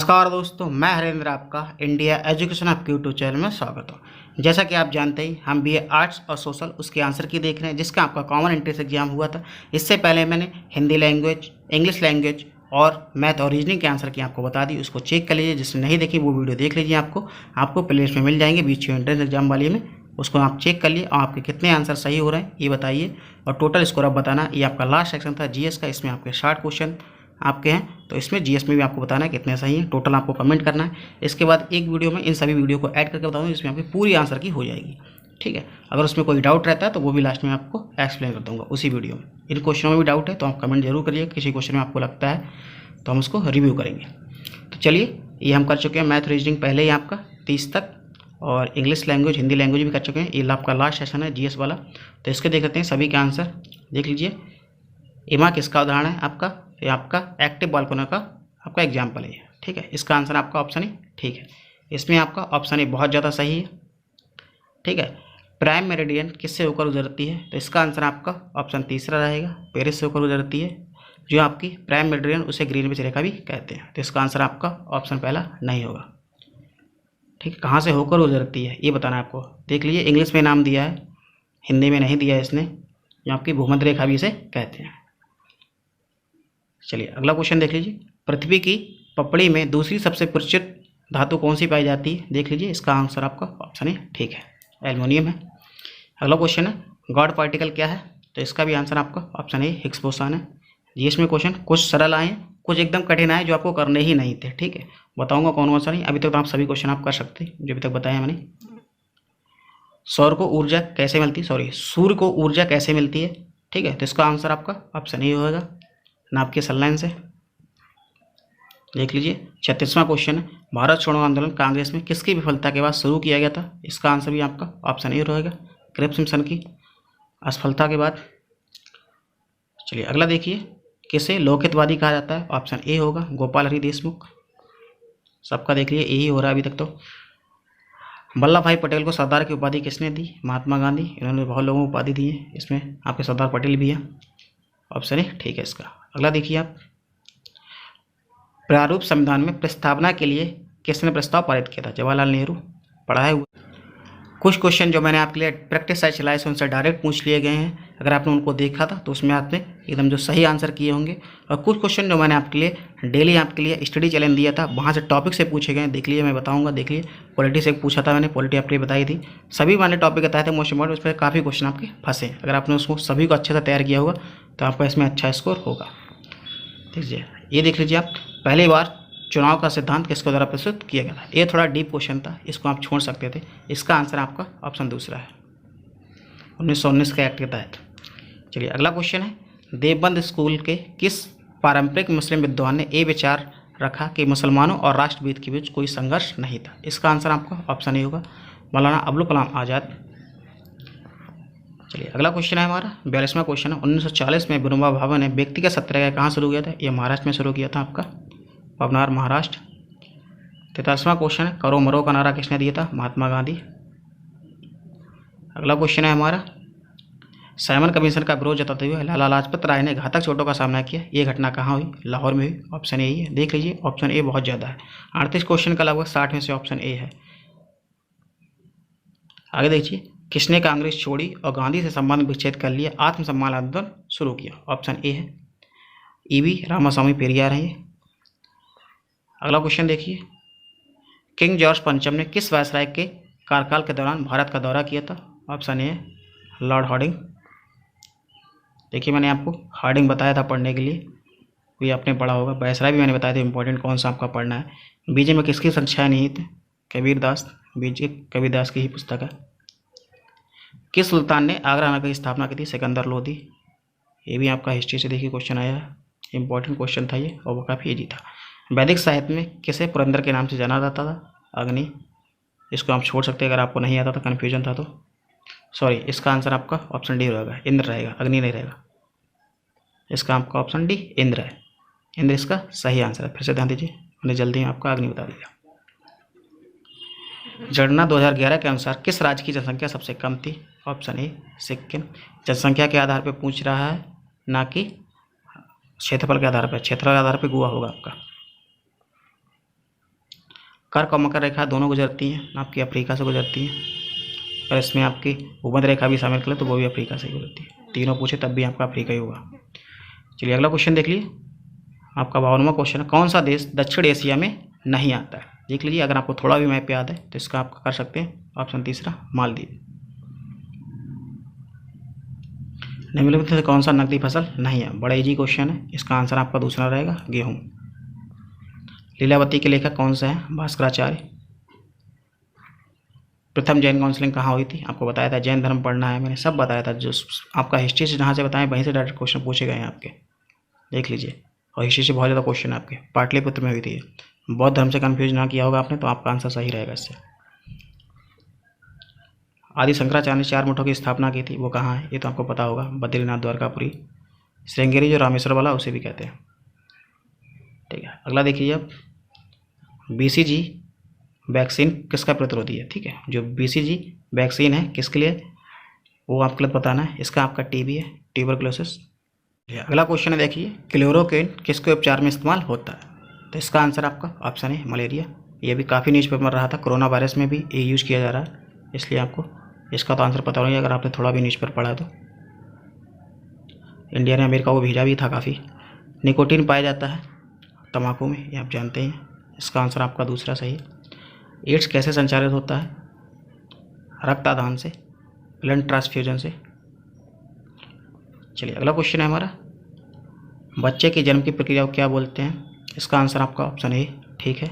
नमस्कार दोस्तों, मैं हरेंद्र आपका इंडिया एजुकेशन आपके यूट्यूब चैनल में स्वागत हो। जैसा कि आप जानते ही हम बीए आर्ट्स और सोशल उसके आंसर की देख रहे हैं, जिसका आपका कॉमन एंट्रेंस एग्जाम हुआ था। इससे पहले मैंने हिंदी लैंग्वेज, इंग्लिश लैंग्वेज और मैथ और रीजनिंग के आंसर की आपको बता दी। उसको चेक कर लीजिए, जिसने नहीं देखी वो वीडियो देख लीजिए। आपको प्लेलिस्ट में मिल जाएंगे बीच में एंट्रेंस एग्जाम वाली में। उसको आप चेक कर लिए और आपके कितने आंसर सही हो रहे हैं ये बताइए, और टोटल स्कोर आप बताना। ये आपका लास्ट सेक्शन था जीएस का, इसमें आपके 60 क्वेश्चन आपके हैं, तो इसमें जीएस में भी आपको बताना है कितने सही हैं। टोटल आपको कमेंट करना है। इसके बाद एक वीडियो में इन सभी वीडियो को ऐड करके बताऊंगा, जिसमें आपकी पूरी आंसर की हो जाएगी। ठीक है, अगर उसमें कोई डाउट रहता है तो वो भी लास्ट में आपको एक्सप्लेन कर दूंगा उसी वीडियो में। इन क्वेश्चनों में भी डाउट है तो आप कमेंट जरूर करिए। किसी क्वेश्चन में आपको लगता है तो हम उसको रिव्यू करेंगे। तो चलिए, ये हम कर चुके हैं मैथ रीजनिंग पहले ही आपका 30 तक, और इंग्लिश लैंग्वेज, हिंदी लैंग्वेज भी कर चुके हैं। ये आपका लास्ट सेशन है जीएस वाला। तो इसके देख लेते हैं सभी के आंसर। देख लीजिए, इमा किसका उदाहरण है आपका? ये आपका एक्टिव बालकों का आपका एग्जाम्पल है। ठीक है, इसका आंसर आपका ऑप्शन ए ठीक है। इसमें आपका ऑप्शन ए बहुत ज़्यादा सही है। ठीक है, प्राइम मेरिडियन किससे होकर गुजरती है? तो इसका आंसर आपका ऑप्शन तीसरा रहेगा, पेरिस से होकर गुजरती है। जो आपकी प्राइम मेरिडियन उसे ग्रीनविच रेखा भी कहते हैं। तो इसका आंसर आपका ऑप्शन पहला नहीं होगा। ठीक है, कहाँ से होकर गुजरती है ये बताना है आपको। देख लीजिए, इंग्लिश में नाम दिया है, हिंदी में नहीं दिया है इसने। जो आपकी भूमध्य रेखा भी इसे कहते हैं। चलिए अगला क्वेश्चन देख लीजिए। पृथ्वी की पपड़ी में दूसरी सबसे परिचित धातु कौन सी पाई जाती है? देख लीजिए, इसका आंसर आपका ऑप्शन ए ठीक है, एल्युमिनियम है। अगला क्वेश्चन है, गॉड पार्टिकल क्या है? तो इसका भी आंसर आपका ऑप्शन ए हिग्स बोसन है। जी, इसमें क्वेश्चन कुछ सरल आए हैं, कुछ एकदम कठिन आए जो आपको करने ही नहीं थे। ठीक है, बताऊंगा कौन सा नहीं। अभी तक तो आप सभी क्वेश्चन आप कर सकते हैं जो अभी तक बताया मैंने। सूर्य को ऊर्जा कैसे मिलती है? ठीक है, तो इसका आंसर आपका ऑप्शन ए होगा, नाभ के संलयन से। देख लीजिए, 36वां क्वेश्चन है, भारत छोड़ो आंदोलन कांग्रेस में किसकी विफलता के बाद शुरू किया गया था? इसका आंसर भी आपका ऑप्शन ए रहेगा, क्रिप्स मिशन की असफलता के बाद। चलिए अगला देखिए, किसे लोकहितवादी कहा जाता है? ऑप्शन ए होगा, गोपाल हरि देशमुख। सबका देख लीजिए यही हो रहा है अभी तक। तो वल्लभ भाई पटेल को सरदार की उपाधि किसने दी? महात्मा गांधी। इन्होंने बहुत लोगों को उपाधि दी है, इसमें आपके सरदार पटेल भी है। ऑप्शन ए ठीक है इसका। अगला देखिए आप, प्रारूप संविधान में प्रस्तावना के लिए किसने प्रस्ताव पारित किया था? जवाहरलाल नेहरू। पढ़ा है हुआ। कुछ क्वेश्चन जो मैंने आपके लिए प्रैक्टिस साइट चलाए से उनसे डायरेक्ट पूछ लिए गए हैं। अगर आपने उनको देखा था तो उसमें आपने एकदम जो सही आंसर किए होंगे। और कुछ क्वेश्चन जो मैंने आपके लिए डेली आपके लिए स्टडी चैलेंज दिया था, वहाँ से टॉपिक से पूछे गए। देख लीजिए, मैं बताऊंगा। देख लीजिए, पॉलिटी से पूछा था मैंने, पॉलिटी आपके लिए बताई थी। सभी मैंने टॉपिक बताए थे मोस्ट इम्पोर्टेंट, उस पर काफ़ी क्वेश्चन आपके फंसे। अगर आपने उसको सभी को अच्छे से तैयार किया होगा तो आपका इसमें अच्छा स्कोर होगा। देखिए, ये देख लीजिए आप, पहली बार चुनाव का सिद्धांत किसके द्वारा प्रस्तुत किया गया था? ये थोड़ा डीप क्वेश्चन था, इसको आप छोड़ सकते थे। इसका आंसर आपका ऑप्शन दूसरा है, 1919 के एक्ट के तहत। चलिए अगला क्वेश्चन है, देवबंद स्कूल के किस पारंपरिक मुस्लिम विद्वान ने ये विचार रखा कि मुसलमानों और राष्ट्रवाद के बीच कोई संघर्ष नहीं था? इसका आंसर आपका ऑप्शन ए होगा, मौलाना अबुल कलाम आज़ाद। चलिए अगला क्वेश्चन है हमारा 42वां क्वेश्चन है, 1940 में विनोबा भावे ने व्यक्तिगत सत्याग्रह कहाँ शुरू किया था? ये महाराष्ट्र में शुरू किया था, आपका पवनार महाराष्ट्र। 43वां क्वेश्चन है, करो मरो का नारा किसने दिया था? महात्मा गांधी। अगला क्वेश्चन है हमारा, साइमन कमीशन का विरोध जताते हुए लाला लाजपत राय ने घातक चोटों का सामना किया। ये घटना कहाँ हुई? लाहौर में हुई। ऑप्शन ए ही है। देख लीजिए, ऑप्शन ए बहुत ज़्यादा है। 38 क्वेश्चन का लगभग 60 में से ऑप्शन ए है। आगे देखिए, किसने कांग्रेस छोड़ी और गांधी से संबंध विच्छेद कर लिया, आत्मसम्मान आंदोलन शुरू किया? ऑप्शन ए है, ईवी रामास्वामी पेरियार है ये। अगला क्वेश्चन देखिए, किंग जॉर्ज पंचम ने किस वायसराय के कार्यकाल के दौरान भारत का दौरा किया था? Option A, Lord Hardinge. देखिए, मैंने आपको हार्डिंग बताया था पढ़ने के लिए, कोई आपने पढ़ा होगा। वायसराय भी मैंने बताया था इंपॉर्टेंट कौन सा आपका पढ़ना है। बीजे में किसकी संख्या नहीं थी? कबीर दास। बीजे कबीर दास की ही पुस्तक है। किस सुल्तान ने आगरा नगर की स्थापना की थी? सिकंदर लोधी। ये भी आपका हिस्ट्री से देखिए क्वेश्चन आया है, इंपॉर्टेंट क्वेश्चन था ये, और वो काफ़ी ईजी था। वैदिक साहित्य में किसे पुरंदर के नाम से जाना जाता था? अग्नि। इसको आप छोड़ सकते हैं अगर आपको नहीं आता था, कन्फ्यूजन था तो। सॉरी, इसका आंसर आपका ऑप्शन डी रहेगा, इंद्र रहेगा, अग्नि नहीं रहेगा। इसका आपका ऑप्शन डी इंद्र है। इंद्र इसका सही आंसर है। फिर से ध्यान दीजिए, मैंने जल्दी में आपका अग्नि बता दिया। जनगणना 2011 के अनुसार किस राज्य की जनसंख्या सबसे कम थी? Option A, Sikkim. जनसंख्या के आधार पर पूछ रहा है, ना कि क्षेत्रफल के आधार पर। क्षेत्रफल के आधार पर गोवा होगा आपका। कर्क और मकर रेखा दोनों गुजरती हैं, आपकी अफ्रीका से गुजरती हैं, और इसमें आपकी भूमध्य रेखा भी शामिल करें तो वो भी अफ्रीका से गुजरती है। तीनों पूछे तब भी आपका अफ्रीका ही होगा। चलिए अगला क्वेश्चन देख लीजिए, आपका 52वां क्वेश्चन है, कौन सा देश दक्षिण एशिया में नहीं आता है? देख लीजिए, अगर आपको थोड़ा भी मैप याद है तो इसका आप कर सकते हैं। ऑप्शन तीसरा मालदीव। निम्नलिखित में से कौन सा नकदी फसल नहीं है? बड़ा इजी क्वेश्चन है, इसका आंसर आपका दूसरा रहेगा गेहूं। लीलावती के लेखक कौन सा है? भास्कराचार्य। प्रथम जैन काउंसलिंग कहाँ हुई थी? आपको बताया था, जैन धर्म पढ़ना है, मैंने सब बताया था। जो आपका हिस्ट्री से जहाँ से बताएं वहीं से डायरेक्ट क्वेश्चन पूछे गए हैं आपके, देख लीजिए। और हिस्ट्री से बहुत ज़्यादा क्वेश्चन आपके पाटलिपुत्र में हुई थी। बौद्ध धर्म से कन्फ्यूज ना किया होगा आपने तो आपका आंसर सही रहेगा इससे। आदि शंकराचार्य ने 4 मठों की स्थापना की थी, वो कहाँ है? ये तो आपको पता होगा, बद्रीनाथ, द्वारकापुरी, श्रृंगेरी जो रामेश्वर वाला उसे भी कहते हैं। ठीक है, अगला देखिए अब, BCG वैक्सीन किसका प्रतिरोधी है? ठीक है, जो BCG वैक्सीन है किसके लिए वो आपके लिए बताना है। इसका आपका TB है, ट्यूबरकुलोसिस। अगला क्वेश्चन है देखिए, क्लोरोक्विन किसके उपचार में इस्तेमाल होता है? तो इसका आंसर आपका ऑप्शन है मलेरिया। ये भी काफ़ी न्यूज़पेपर में रहा था, कोरोना वायरस में भी ये यूज़ किया जा रहा है, इसलिए आपको इसका तो आंसर पता होगा अगर आपने थोड़ा भी न्यूज़पेपर पढ़ा है तो। इंडिया ने अमेरिका को भेजा भी था काफ़ी। निकोटीन पाया जाता है तम्बाकू में, ये आप जानते हैं। इसका आंसर आपका दूसरा सही है। एड्स कैसे संचालित होता है? रक्त आदान से, ब्लड ट्रांसफ्यूजन से। चलिए अगला क्वेश्चन है हमारा, बच्चे के जन्म की प्रक्रिया को क्या बोलते हैं? इसका आंसर आपका ऑप्शन ए ठीक है,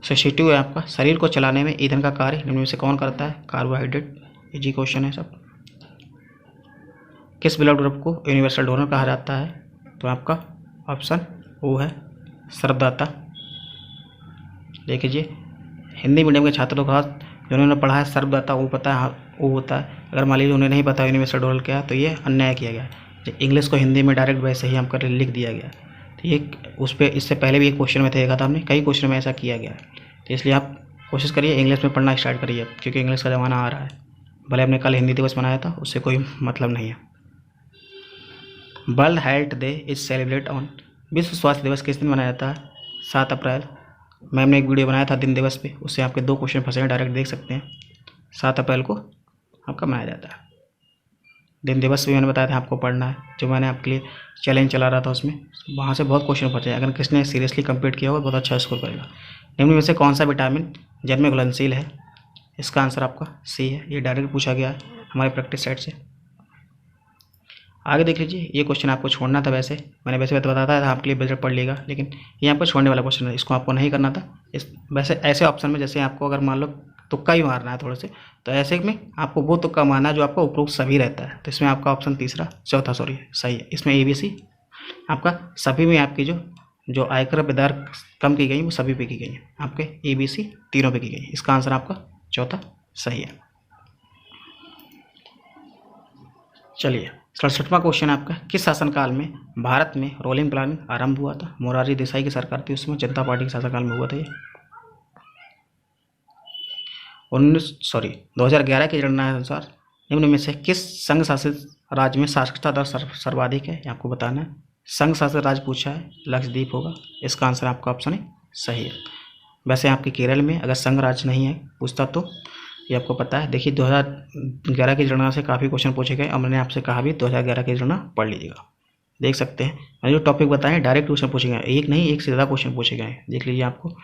सब्स्टिट्यूट है आपका। शरीर को चलाने में ईंधन का कार्य निम्न में से कौन करता है? कार्बोहाइड्रेट। इजी क्वेश्चन है सब। किस ब्लड ग्रुप को यूनिवर्सल डोनर कहा जाता है? तो आपका ऑप्शन ओ है, सर्वदाता। देख लीजिए, हिंदी मीडियम के छात्रों का जिन्होंने पढ़ा है सर्वदाता वो पता है वो होता है। अगर मान लीजिए उन्हें नहीं पता यूनिवर्सल डोनर क्या है तो ये अन्याय किया गया। इंग्लिश को हिंदी में डायरेक्ट वैसे ही हमको लिख दिया गया, तो ये उस पर इससे पहले भी एक क्वेश्चन में देखा था हमने, कई क्वेश्चन में ऐसा किया गया है। तो इसलिए आप कोशिश करिए इंग्लिश में पढ़ना स्टार्ट करिए, क्योंकि इंग्लिश का ज़माना आ रहा है। भले हमने कल हिंदी दिवस मनाया था, उससे कोई मतलब नहीं है। World health day is celebrate on, विश्व स्वास्थ्य दिवस किस दिन मनाया जाता है? 7 अप्रैल। मैम ने एक वीडियो बनाया था दिन दिवस पे, उससे आपके 2 क्वेश्चन फंसे हैं, डायरेक्ट देख सकते हैं। 7 अप्रैल को आपका मनाया जाता है। दिन दिवस भी मैंने बताया था आपको पढ़ना है, जो मैंने आपके लिए चैलेंज चला रहा था उसमें, वहाँ से बहुत क्वेश्चन फंसे हैं। अगर किसने सीरियसली कंप्लीट किया होगा बहुत अच्छा स्कोर करेगा। निम्न में से कौन सा विटामिन जन्म में घुलनशील है? इसका आंसर आपका सी है, ये डायरेक्ट पूछा गया है हमारे प्रैक्टिस सेट से। आगे देख लीजिए, ये क्वेश्चन आपको छोड़ना था, वैसे मैंने वैसे बताया था आपके लिए बजट पढ़ लेगा, लेकिन ये आपको छोड़ने वाला क्वेश्चन है, इसको आपको नहीं करना था। इस वैसे ऐसे ऑप्शन में जैसे आपको अगर मान लो तुक्का ही मारना है थोड़े से, तो ऐसे में आपको वो तुक्का मारना है जो आपका उपरोक्त सभी रहता है। तो इसमें आपका ऑप्शन चौथा सही है। इसमें ABC आपका सभी में आपकी जो आयकर दर कम की गई वो सभी पे की गई है, आपके ABC तीनों पे की गई है। इसका आंसर आपका चौथा सही है। चलिए 67वां क्वेश्चन आपका, किस शासनकाल में भारत में रोलिंग प्लानिंग आरंभ हुआ था? मोरारजी देसाई की सरकार थी उसमें, जनता पार्टी के शासनकाल में हुआ था ये। 2011 की जनगणना के अनुसार निम्न में से किस संघ शासित राज्य में साक्षरता दर सर्वाधिक है? आपको बताना है। संघ शासित राज्य पूछा है, लक्षद्वीप होगा। इसका आंसर आपका ऑप्शन है सही है। वैसे आपके केरल में अगर संघ राज्य नहीं है पूछता तो ये आपको पता है। देखिए 2011 की जनगणना से काफ़ी क्वेश्चन पूछे गए और मैंने आपसे कहा भी 2011 की जनगणना पढ़ लीजिएगा, देख सकते हैं। मैंने जो टॉपिक बताए डायरेक्ट क्वेश्चन पूछे गए, एक नहीं एक से ज़्यादा क्वेश्चन पूछे गए, देख लीजिए आपको।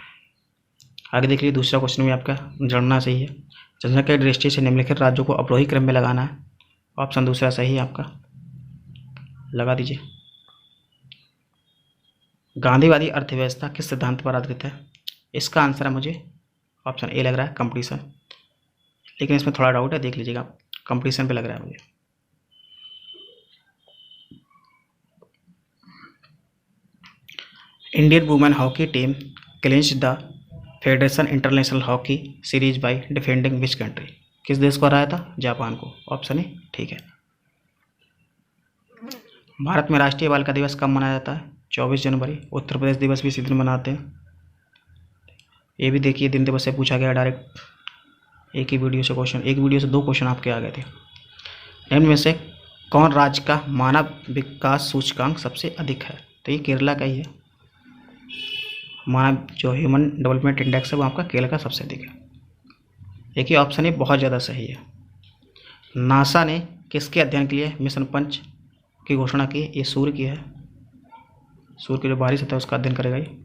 आगे देख लीजिए, दूसरा क्वेश्चन भी आपका जनगणना सही है। जनसंख्या की दृष्टि से निम्नलिखित राज्यों को अवरोही क्रम में लगाना है। ऑप्शन दूसरा सही है आपका, लगा दीजिए। गांधीवादी अर्थव्यवस्था किस सिद्धांत पर आधारित है? इसका आंसर है मुझे ऑप्शन ए लग रहा है, कंपटीशन, लेकिन इसमें थोड़ा डाउट है, देख लीजिएगा। कंपटीशन पे लग रहा है मुझे। Indian women hockey team clinch the federation international hockey series by defending which country? किस देश को हराया था? जापान को। ऑप्शन ए ठीक है। भारत में राष्ट्रीय बालिका दिवस कब मनाया जाता है? 24 जनवरी। उत्तर प्रदेश दिवस भी इसी दिन मनाते हैं। ये भी देखिए दिन दिवस से पूछा गया डायरेक्ट, एक वीडियो से 2 क्वेश्चन आपके आ गए थे। निम्न में से कौन राज्य का मानव विकास सूचकांक सबसे अधिक है? तो ये केरला का ही है। मानव जो ह्यूमन डेवलपमेंट इंडेक्स है वो आपका केरल का सबसे अधिक है। एक ही ऑप्शन ही बहुत ज़्यादा सही है। नासा ने किसके अध्ययन के लिए मिशन पंच की घोषणा की? ये सूर्य की है, सूर्य की जो बाहरी सतह है उसका अध्ययन करेगा ये।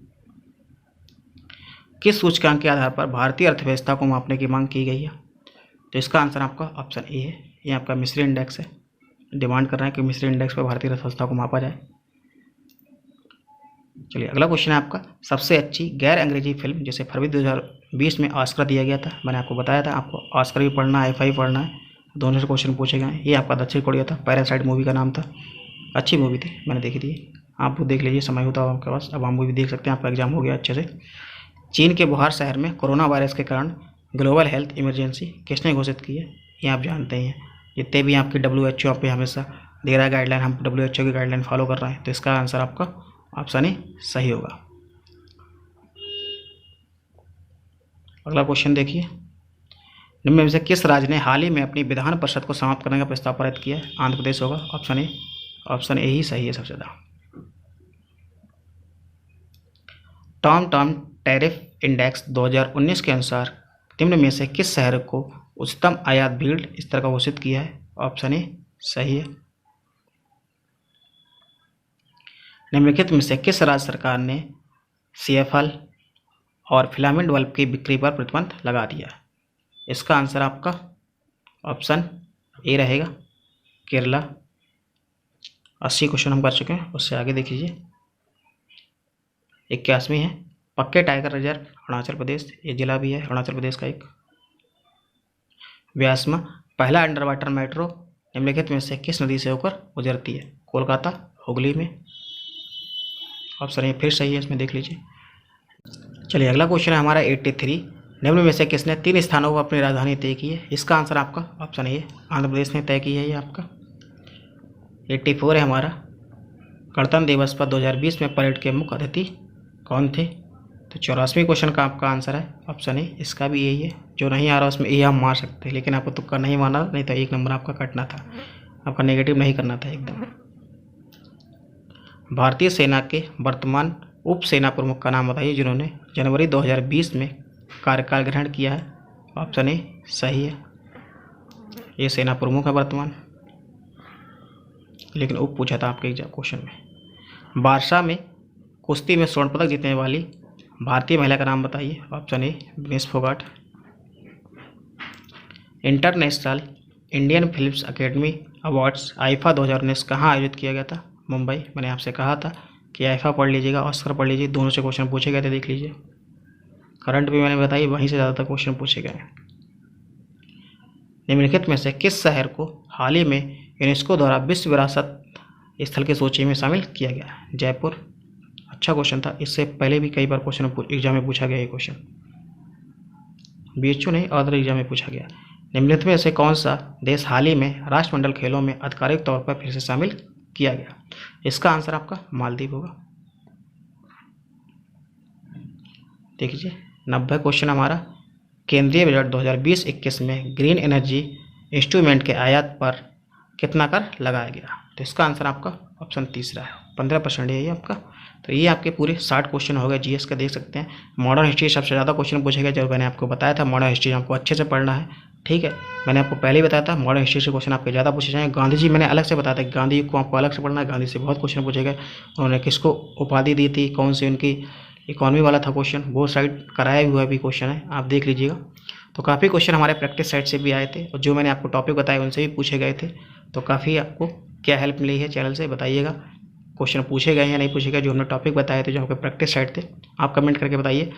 किस सूचकांक के आधार पर भारतीय अर्थव्यवस्था को मापने की मांग की गई है? तो इसका आंसर आपका ऑप्शन ए है, ये आपका मिस्री इंडेक्स है। डिमांड कर रहे हैं कि मिस्री इंडेक्स पर भारतीय अर्थव्यवस्था को मापा जाए। चलिए अगला क्वेश्चन है आपका, सबसे अच्छी गैर अंग्रेजी फिल्म जिसे फरवरी 2020 में ऑस्कर दिया गया था। मैंने आपको बताया था आपको ऑस्कर भी पढ़ना है, एफआई पढ़ना है, दोनों से क्वेश्चन पूछे गए हैं। ये आपका दक्षिण कोरिया था, पैरासाइट मूवी का नाम था, अच्छी मूवी थी, मैंने देखी थी, आप देख लीजिए, समय होता है आपके पास, अब आप मूवी देख सकते हैं, आपका एग्जाम हो गया अच्छे से। चीन के वुहान शहर में कोरोना वायरस के कारण ग्लोबल हेल्थ इमरजेंसी किसने घोषित की है? ये आप जानते हैं, जितने भी आपकी WHO पे हमेशा दे रहा है गाइडलाइन, हम WHO की गाइडलाइन फॉलो कर रहे हैं, तो इसका आंसर आपका ऑप्शन ए सही होगा। अगला क्वेश्चन देखिए, निम्न में से किस राज्य ने हाल ही में अपनी विधान परिषद को समाप्त करने का प्रस्ताव पारित किया है? आंध्र प्रदेश होगा, ऑप्शन ए ही सही है सबसे ज़्यादा। टॉम टैरिफ इंडेक्स 2019 के अनुसार निम्न में से किस शहर को उच्चतम आयात भीड़ स्तर का घोषित किया है? ऑप्शन ए सही है। निम्नलिखित में से किस राज्य सरकार ने CFL और फिलामेंट बल्ब की बिक्री पर प्रतिबंध लगा दिया है? इसका आंसर आपका ऑप्शन ए रहेगा, केरला। 80 क्वेश्चन हम कर चुके हैं, उससे आगे देख लीजिए। 81वीं है, पक्के टाइगर रिजर्व अरुणाचल प्रदेश, ये जिला भी है अरुणाचल प्रदेश का एक। व्यासमा पहला अंडर वाटर मेट्रो निम्नलिखित में से किस नदी से होकर गुजरती है? कोलकाता, हुगली में, ऑप्शन ए फिर सही है, इसमें देख लीजिए। चलिए अगला क्वेश्चन है हमारा 83, निम्न में से किसने 3 स्थानों पर अपनी राजधानी तय की है? इसका आंसर आपका ऑप्शन ए आंध्र प्रदेश ने तय की है ये आपका। 84 है हमारा, गणतंत्र दिवस पर 2020 में परेड के मुख्य अतिथि कौन थे? तो 84वें क्वेश्चन का आपका आंसर है ऑप्शन ए, इसका भी यही है। जो नहीं आ रहा उसमें ए हम मार सकते हैं, लेकिन आपको तुक्का नहीं मारना, नहीं तो 1 नंबर आपका कटना था, आपका नेगेटिव नहीं करना था एकदम। भारतीय सेना के वर्तमान उप सेना प्रमुख का नाम बताइए जिन्होंने जनवरी 2020 में कार्यकाल ग्रहण किया है? ऑप्शन ए सही है, ये सेना प्रमुख है वर्तमान, लेकिन उप पूछा था आपके एग्जाम क्वेश्चन में। वारसा में कुश्ती में स्वर्ण पदक जीतने वाली भारतीय महिला का नाम बताइए? Option A Vinesh Phogat. International Indian films academy awards IIFA 2019 कहाँ आयोजित किया गया था? मुंबई। मैंने आपसे कहा था कि आईफा पढ़ लीजिएगा, ऑस्कर पढ़ लीजिए, दोनों से क्वेश्चन पूछे गए थे, देख लीजिए। करंट भी मैंने बताई, वहीं से ज़्यादातर क्वेश्चन पूछे गए। निम्नलिखित में से किस शहर को हाल ही में यूनेस्को द्वारा विश्व विरासत स्थल की सूची में शामिल किया गया? जयपुर। अच्छा क्वेश्चन था, इससे पहले भी कई बार क्वेश्चन एग्जाम में पूछा गया ये क्वेश्चन, BHU नहीं अदर एग्जाम में पूछा गया। निम्नलिखित में से कौन सा देश हाल ही में राष्ट्रमंडल खेलों में आधिकारिक तौर पर फिर से शामिल किया गया? इसका आंसर आपका मालदीव होगा। देख लीजिए 90 क्वेश्चन हमारा, केंद्रीय बजट 2020-21 में ग्रीन एनर्जी इंस्ट्रूमेंट के आयात पर कितना कर लगाया गया? तो इसका आंसर आपका ऑप्शन तीसरा है, 15% है ये आपका। तो ये आपके पूरे 60 क्वेश्चन हो गए जीएस का, देख सकते हैं। मॉडर्न हिस्ट्री सबसे ज़्यादा क्वेश्चन पूछेगा, जो मैंने आपको बताया था मॉडर्न हिस्ट्री आपको अच्छे से पढ़ना है, ठीक है। मैंने आपको पहले ही बताया था मॉडर्न हिस्ट्री से क्वेश्चन आपके ज़्यादा पूछे जाएंगे। गांधी जी मैंने अलग से बताया था, गांधी को आपको अलग से पढ़ना है, गांधी से बहुत क्वेश्चन पूछे गए। उन्होंने किसको उपाधि दी थी, कौन सी उनकी इकॉनमी वाला था क्वेश्चन, वो साइड कराया हुआ भी क्वेश्चन है, आप देख लीजिएगा। तो काफ़ी क्वेश्चन हमारे प्रैक्टिस साइड से भी आए थे, और जो मैंने आपको टॉपिक बताए उनसे भी पूछे गए थे। तो काफ़ी आपको क्या हेल्प मिली है चैनल से, बताइएगा क्वेश्चन पूछे गए या नहीं पूछे गए। जो हमने टॉपिक बताए थे, जो आपके प्रैक्टिस साइड थे, आप कमेंट करके बताइए।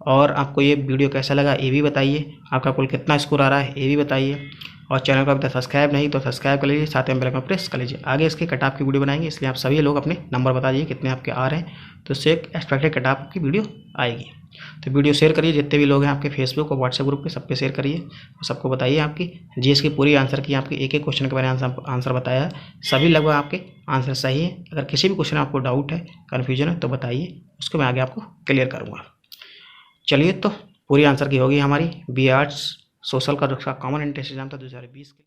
और आपको ये वीडियो कैसा लगा ये भी बताइए, आपका कुल कितना स्कोर आ रहा है ये भी बताइए। और चैनल को अभी तक सब्सक्राइब नहीं तो सब्सक्राइब कर लीजिए, साथ में बेल आइकन प्रेस कर लीजिए। आगे इसके कट-ऑफ की वीडियो बनाएंगे, इसलिए आप सभी लोग अपने नंबर बता दीजिए कितने आपके आ रहे हैं, तो उससे एक एक्सपेक्टेड कट-ऑफ की वीडियो आएगी। तो वीडियो शेयर करिए, जितने भी लोग हैं आपके फेसबुक और व्हाट्सएप ग्रुप पे सब पे शेयर करिए, और सबको बताइए आपकी जीएस की पूरी आंसर की, आपके एक एक क्वेश्चन के मैंने आंसर बताया है, सभी लगभग आपके आंसर सही है। अगर किसी भी क्वेश्चन में आपको डाउट है, कन्फ्यूजन है, तो बताइए, उसको मैं आगे आपको क्लियर करूँगा। चलिए, तो पूरी आंसर की होगी हमारी BA आर्ट्स सोशल का कॉमन एंट्रेंस एग्जाम था 2020 के।